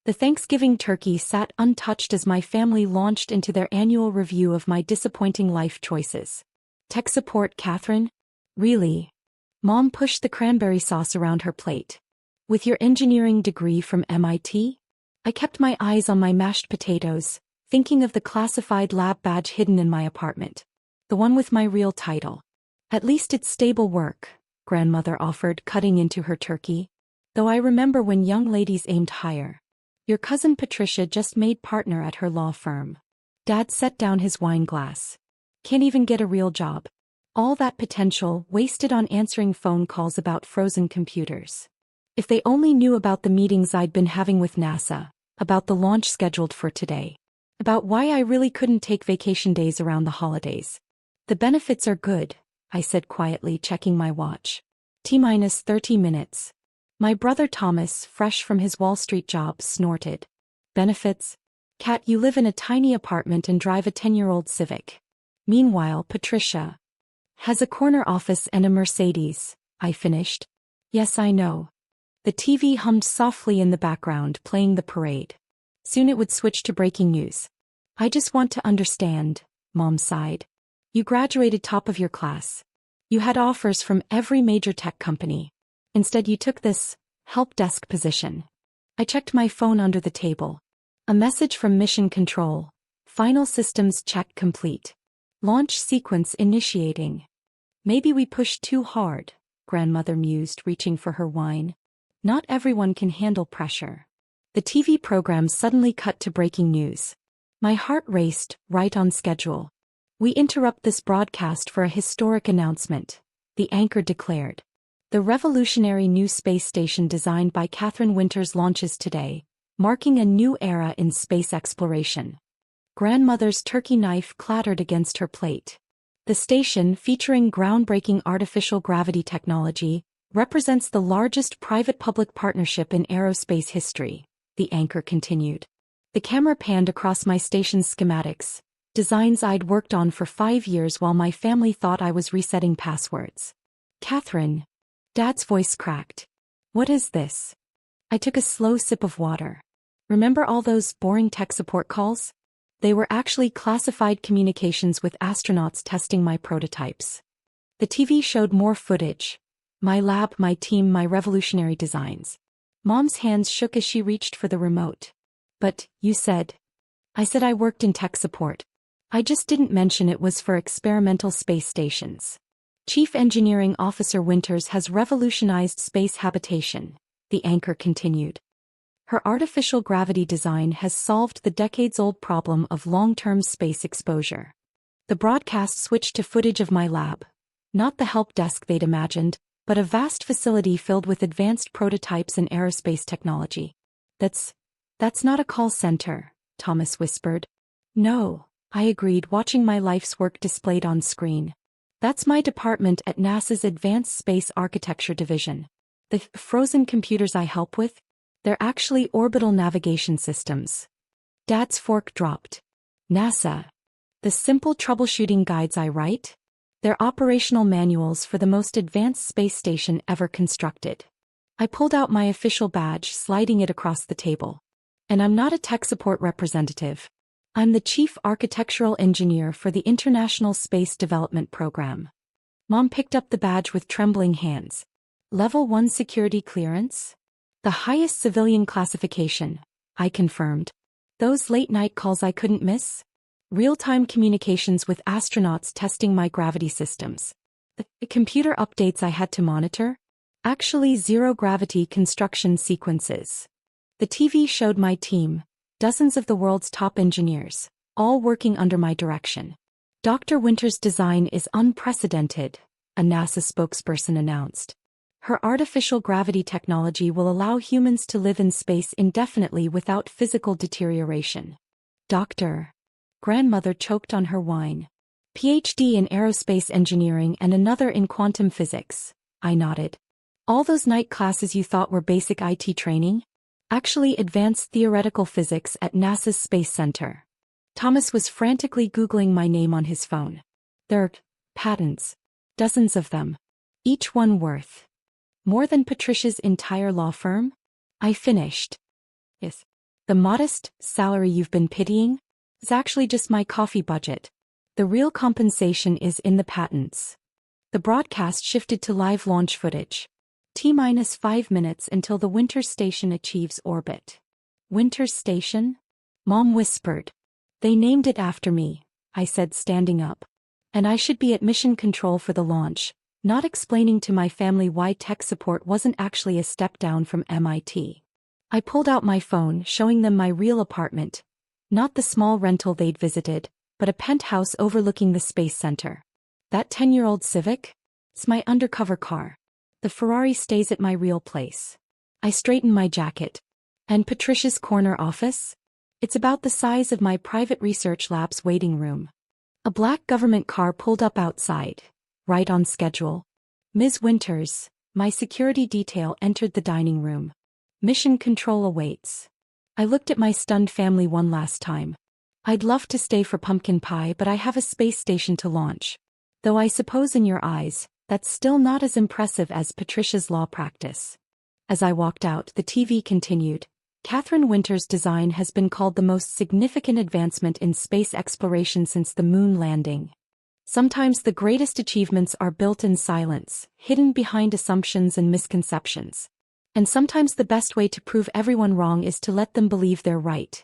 The Thanksgiving turkey sat untouched as my family launched into their annual review of my disappointing life choices. Tech support, Katherine? Really? Mom pushed the cranberry sauce around her plate. With your engineering degree from MIT? I kept my eyes on my mashed potatoes, thinking of the classified lab badge hidden in my apartment. The one with my real title. At least it's stable work, grandmother offered, cutting into her turkey. Though I remember when young ladies aimed higher. Your cousin Patricia just made partner at her law firm. Dad set down his wine glass. Can't even get a real job. All that potential wasted on answering phone calls about frozen computers. If they only knew about the meetings I'd been having with NASA, about the launch scheduled for today, about why I really couldn't take vacation days around the holidays. The benefits are good, I said quietly, checking my watch. T-minus 30 minutes. My brother Thomas, fresh from his Wall Street job, snorted. Benefits? Kat, you live in a tiny apartment and drive a 10-year-old Civic. Meanwhile, Patricia has a corner office and a Mercedes, I finished. Yes, I know. The TV hummed softly in the background, playing the parade. Soon it would switch to breaking news. I just want to understand, Mom sighed. You graduated top of your class. You had offers from every major tech company. Instead you took this help desk position. I checked my phone under the table. A message from Mission Control. Final systems check complete. Launch sequence initiating. Maybe we pushed too hard, grandmother mused, reaching for her wine. Not everyone can handle pressure. The TV program suddenly cut to breaking news. My heart raced, right on schedule. We interrupt this broadcast for a historic announcement, the anchor declared. The revolutionary new space station designed by Katherine Winters launches today, marking a new era in space exploration. Grandmother's turkey knife clattered against her plate. The station, featuring groundbreaking artificial gravity technology, represents the largest private-public partnership in aerospace history, the anchor continued. The camera panned across my station's schematics, designs I'd worked on for 5 years while my family thought I was resetting passwords. Katherine. Dad's voice cracked. What is this? I took a slow sip of water. Remember all those boring tech support calls? They were actually classified communications with astronauts testing my prototypes. The TV showed more footage. My lab, my team, my revolutionary designs. Mom's hands shook as she reached for the remote. But, you said. I said I worked in tech support. I just didn't mention it was for experimental space stations. Chief Engineering Officer Winters has revolutionized space habitation, the anchor continued. Her artificial gravity design has solved the decades-old problem of long-term space exposure. The broadcast switched to footage of my lab. Not the help desk they'd imagined, but a vast facility filled with advanced prototypes and aerospace technology. That's not a call center, Thomas whispered. No, I agreed, watching my life's work displayed on screen. That's my department at NASA's Advanced Space Architecture Division. The frozen computers I help with? They're actually orbital navigation systems. Dad's fork dropped. NASA. The simple troubleshooting guides I write? They're operational manuals for the most advanced space station ever constructed. I pulled out my official badge, sliding it across the table. And I'm not a tech support representative. I'm the Chief Architectural Engineer for the International Space Development Program. Mom picked up the badge with trembling hands. Level 1 security clearance? The highest civilian classification, I confirmed. Those late-night calls I couldn't miss? Real-time communications with astronauts testing my gravity systems. The computer updates I had to monitor? Actually zero-gravity construction sequences. The TV showed my team. Dozens of the world's top engineers, all working under my direction. Dr. Winters' design is unprecedented, a NASA spokesperson announced. Her artificial gravity technology will allow humans to live in space indefinitely without physical deterioration. Doctor. Grandmother choked on her wine. PhD in aerospace engineering and another in quantum physics, I nodded. All those night classes you thought were basic IT training? Actually advanced theoretical physics at NASA's Space Center. Thomas was frantically Googling my name on his phone. There are patents. Dozens of them. Each one worth more than Patricia's entire law firm? I finished. Yes. The modest salary you've been pitying is actually just my coffee budget. The real compensation is in the patents. The broadcast shifted to live launch footage. T-5 minutes until the Winters station achieves orbit. Winters station? Mom whispered. They named it after me, I said, standing up. And I should be at mission control for the launch, not explaining to my family why tech support wasn't actually a step down from MIT. I pulled out my phone, showing them my real apartment. Not the small rental they'd visited, but a penthouse overlooking the Space Center. That 10-year-old Civic? It's my undercover car. The Ferrari stays at my real place. I straighten my jacket. And Patricia's corner office? It's about the size of my private research lab's waiting room. A black government car pulled up outside, right on schedule. Ms. Winters, my security detail, entered the dining room. Mission control awaits. I looked at my stunned family one last time. I'd love to stay for pumpkin pie, but I have a space station to launch. Though I suppose in your eyes, that's still not as impressive as Patricia's law practice. As I walked out, the TV continued. Katherine Winters' design has been called the most significant advancement in space exploration since the moon landing. Sometimes the greatest achievements are built in silence, hidden behind assumptions and misconceptions. And sometimes the best way to prove everyone wrong is to let them believe they're right.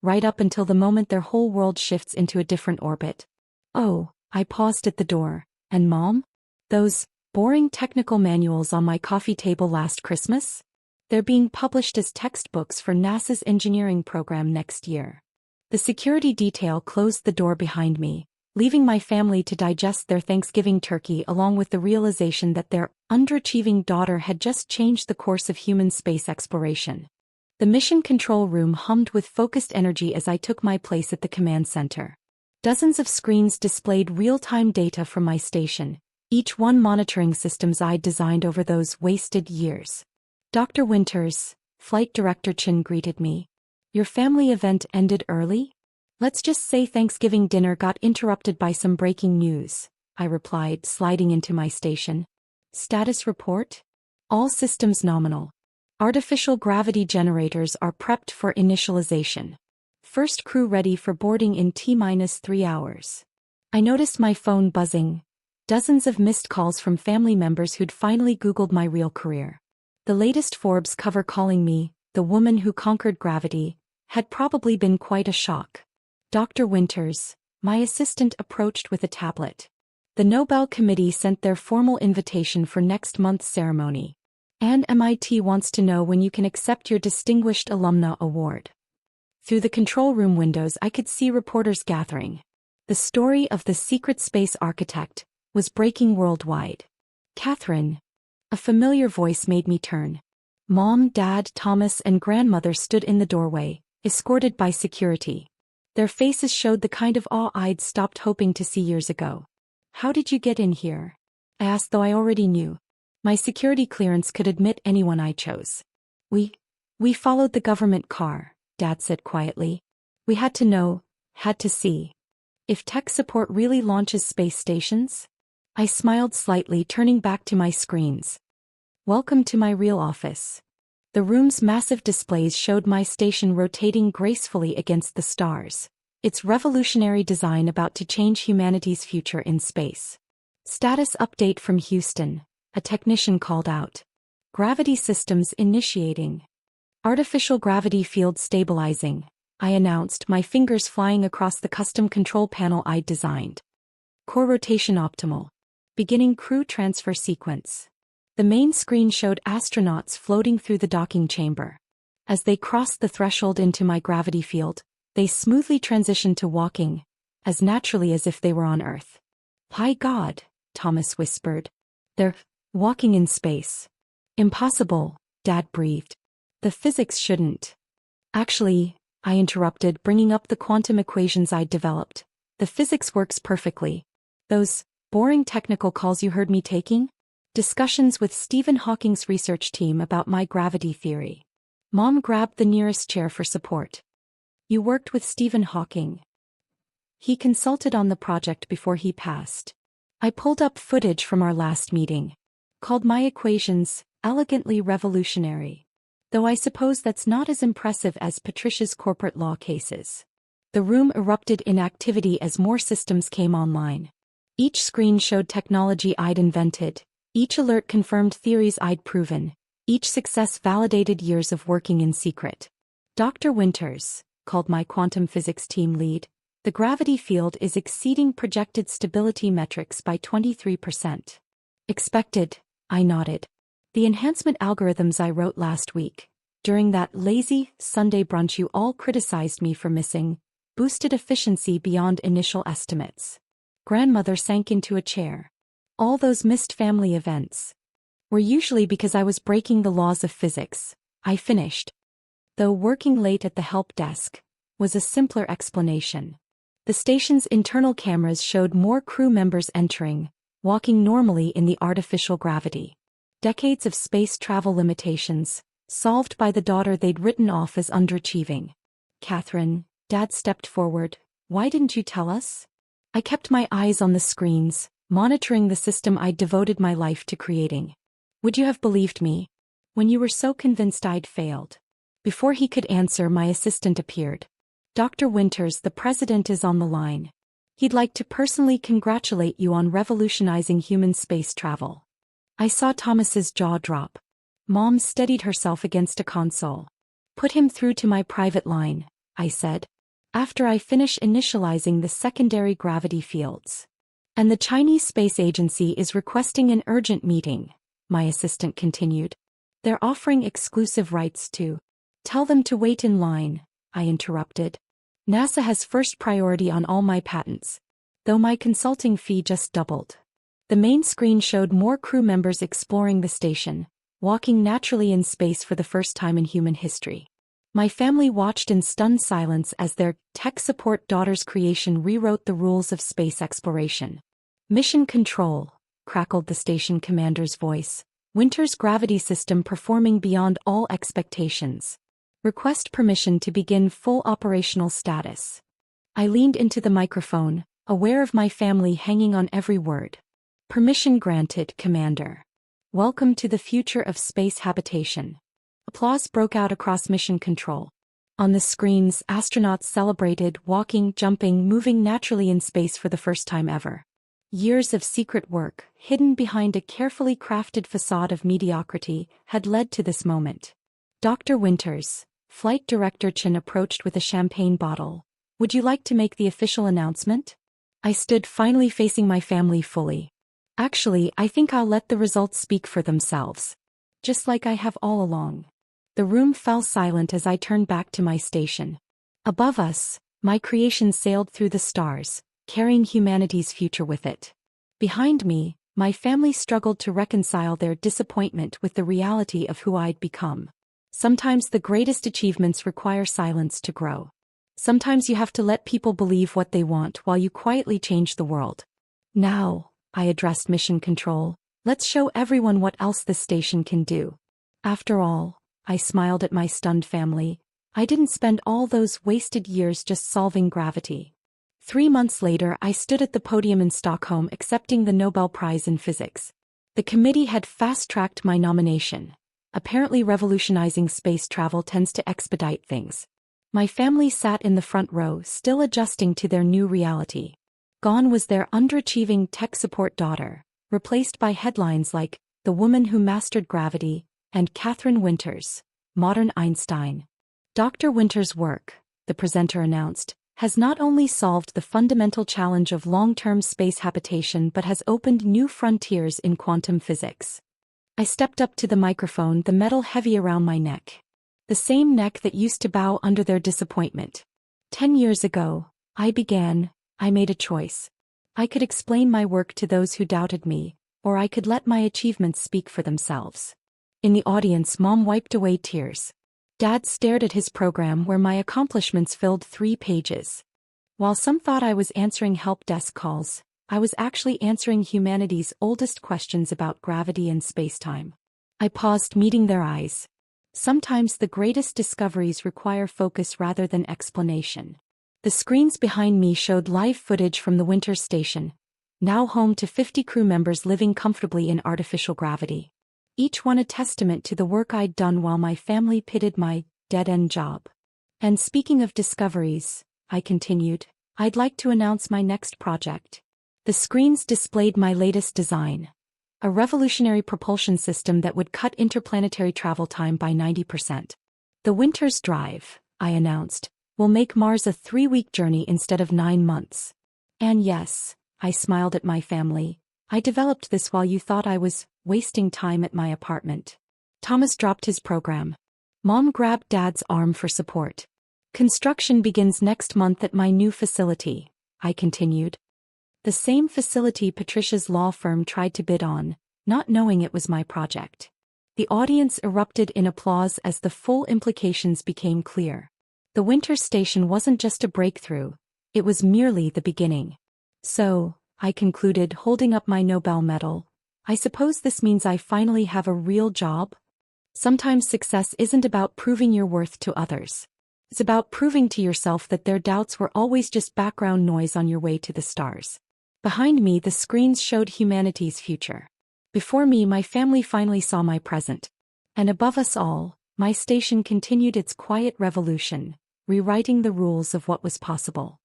Right up until the moment their whole world shifts into a different orbit. Oh, I paused at the door. And Mom? Those boring technical manuals on my coffee table last Christmas? They're being published as textbooks for NASA's engineering program next year. The security detail closed the door behind me, leaving my family to digest their Thanksgiving turkey along with the realization that their underachieving daughter had just changed the course of human space exploration. The mission control room hummed with focused energy as I took my place at the command center. Dozens of screens displayed real-time data from my station, each one monitoring systems I'd designed over those wasted years. Dr. Winters, Flight Director Chin greeted me. Your family event ended early? Let's just say Thanksgiving dinner got interrupted by some breaking news, I replied, sliding into my station. Status report? All systems nominal. Artificial gravity generators are prepped for initialization. First crew ready for boarding in T-3 hours. I noticed my phone buzzing. Dozens of missed calls from family members who'd finally Googled my real career. The latest Forbes cover calling me the woman who conquered gravity had probably been quite a shock. Dr. Winters, my assistant, approached with a tablet. The Nobel Committee sent their formal invitation for next month's ceremony. And MIT wants to know when you can accept your Distinguished Alumna Award. Through the control room windows I could see reporters gathering. The story of the secret space architect was breaking worldwide. Katherine. A familiar voice made me turn. Mom, Dad, Thomas, and grandmother stood in the doorway, escorted by security. Their faces showed the kind of awe I'd stopped hoping to see years ago. How did you get in here? I asked, though I already knew. My security clearance could admit anyone I chose. We followed the government car, Dad said quietly. We had to know, had to see. If tech support really launches space stations? I smiled slightly, turning back to my screens. Welcome to my real office. The room's massive displays showed my station rotating gracefully against the stars, its revolutionary design about to change humanity's future in space. Status update from Houston, a technician called out. Gravity systems initiating. Artificial gravity field stabilizing, I announced, my fingers flying across the custom control panel I'd designed. Core rotation optimal. Beginning crew transfer sequence. The main screen showed astronauts floating through the docking chamber. As they crossed the threshold into my gravity field, they smoothly transitioned to walking, as naturally as if they were on Earth. By God, Thomas whispered. They're walking in space. Impossible, Dad breathed. The physics shouldn't. Actually, I interrupted, bringing up the quantum equations I'd developed. The physics works perfectly. Those boring technical calls you heard me taking? Discussions with Stephen Hawking's research team about my gravity theory. Mom grabbed the nearest chair for support. You worked with Stephen Hawking. He consulted on the project before he passed. I pulled up footage from our last meeting. Called my equations elegantly revolutionary. though I suppose that's not as impressive as Patricia's corporate law cases. The room erupted in activity as more systems came online. Each screen showed technology I'd invented, each alert confirmed theories I'd proven, each success validated years of working in secret. Dr. Winters, called my quantum physics team lead, the gravity field is exceeding projected stability metrics by 23%. Expected, I nodded. The enhancement algorithms I wrote last week, during that lazy Sunday brunch you all criticized me for missing, boosted efficiency beyond initial estimates. Grandmother sank into a chair. All those missed family events were usually because I was breaking the laws of physics, I finished. Though working late at the help desk was a simpler explanation. The station's internal cameras showed more crew members entering, walking normally in the artificial gravity. Decades of space travel limitations, solved by the daughter they'd written off as underachieving. Katherine, Dad stepped forward. Why didn't you tell us? I kept my eyes on the screens, monitoring the system I'd devoted my life to creating. Would you have believed me? When you were so convinced I'd failed. Before he could answer, my assistant appeared. Dr. Winters, the president is on the line. He'd like to personally congratulate you on revolutionizing human space travel. I saw Thomas's jaw drop. Mom steadied herself against a console. Put him through to my private line, I said. After I finish initializing the secondary gravity fields. And the Chinese Space Agency is requesting an urgent meeting, my assistant continued. They're offering exclusive rights to. Tell them to wait in line, I interrupted. NASA has first priority on all my patents, though my consulting fee just doubled. The main screen showed more crew members exploring the station, walking naturally in space for the first time in human history. My family watched in stunned silence as their tech support daughter's creation rewrote the rules of space exploration. Mission Control, crackled the station commander's voice. Winter's gravity system performing beyond all expectations. Request permission to begin full operational status. I leaned into the microphone, aware of my family hanging on every word. Permission granted, Commander. Welcome to the future of space habitation. Applause broke out across Mission Control. On the screens, astronauts celebrated, walking, jumping, moving naturally in space for the first time ever. Years of secret work, hidden behind a carefully crafted facade of mediocrity, had led to this moment. Dr. Winters, Flight Director Chen approached with a champagne bottle. Would you like to make the official announcement? I stood finally facing my family fully. Actually, I think I'll let the results speak for themselves. Just like I have all along. The room fell silent as I turned back to my station. Above us, my creation sailed through the stars, carrying humanity's future with it. Behind me, my family struggled to reconcile their disappointment with the reality of who I'd become. Sometimes the greatest achievements require silence to grow. Sometimes you have to let people believe what they want while you quietly change the world. Now, I addressed Mission Control, let's show everyone what else this station can do. After all, I smiled at my stunned family, I didn't spend all those wasted years just solving gravity. 3 months later, I stood at the podium in Stockholm accepting the Nobel Prize in Physics. The committee had fast-tracked my nomination. Apparently revolutionizing space travel tends to expedite things. My family sat in the front row, still adjusting to their new reality. Gone was their underachieving tech support daughter, replaced by headlines like, The Woman Who Mastered Gravity, and Katherine Winters, Modern Einstein. Dr. Winters' work, the presenter announced, has not only solved the fundamental challenge of long-term space habitation but has opened new frontiers in quantum physics. I stepped up to the microphone, the metal heavy around my neck. The same neck that used to bow under their disappointment. 10 years ago, I made a choice. I could explain my work to those who doubted me, or I could let my achievements speak for themselves. In the audience, Mom wiped away tears. Dad stared at his program where my accomplishments filled 3 pages. While some thought I was answering help desk calls, I was actually answering humanity's oldest questions about gravity and spacetime. I paused, meeting their eyes. Sometimes the greatest discoveries require focus rather than explanation. The screens behind me showed live footage from the Winters station, now home to 50 crew members living comfortably in artificial gravity. each one a testament to the work I'd done while my family pitted my dead-end job. And speaking of discoveries, I continued, I'd like to announce my next project. The screens displayed my latest design. A revolutionary propulsion system that would cut interplanetary travel time by 90%. The Winter's Drive, I announced, will make Mars a 3-week journey instead of 9 months. And yes, I smiled at my family, I developed this while you thought I was wasting time at my apartment. Thomas dropped his program. Mom grabbed Dad's arm for support. Construction begins next month at my new facility, I continued. The same facility Patricia's law firm tried to bid on, not knowing it was my project. The audience erupted in applause as the full implications became clear. The Winter Station wasn't just a breakthrough, it was merely the beginning. So, I concluded, holding up my Nobel medal, I suppose this means I finally have a real job? Sometimes success isn't about proving your worth to others. It's about proving to yourself that their doubts were always just background noise on your way to the stars. Behind me, the screens showed humanity's future. Before me, my family finally saw my present. And above us all, my station continued its quiet revolution, rewriting the rules of what was possible.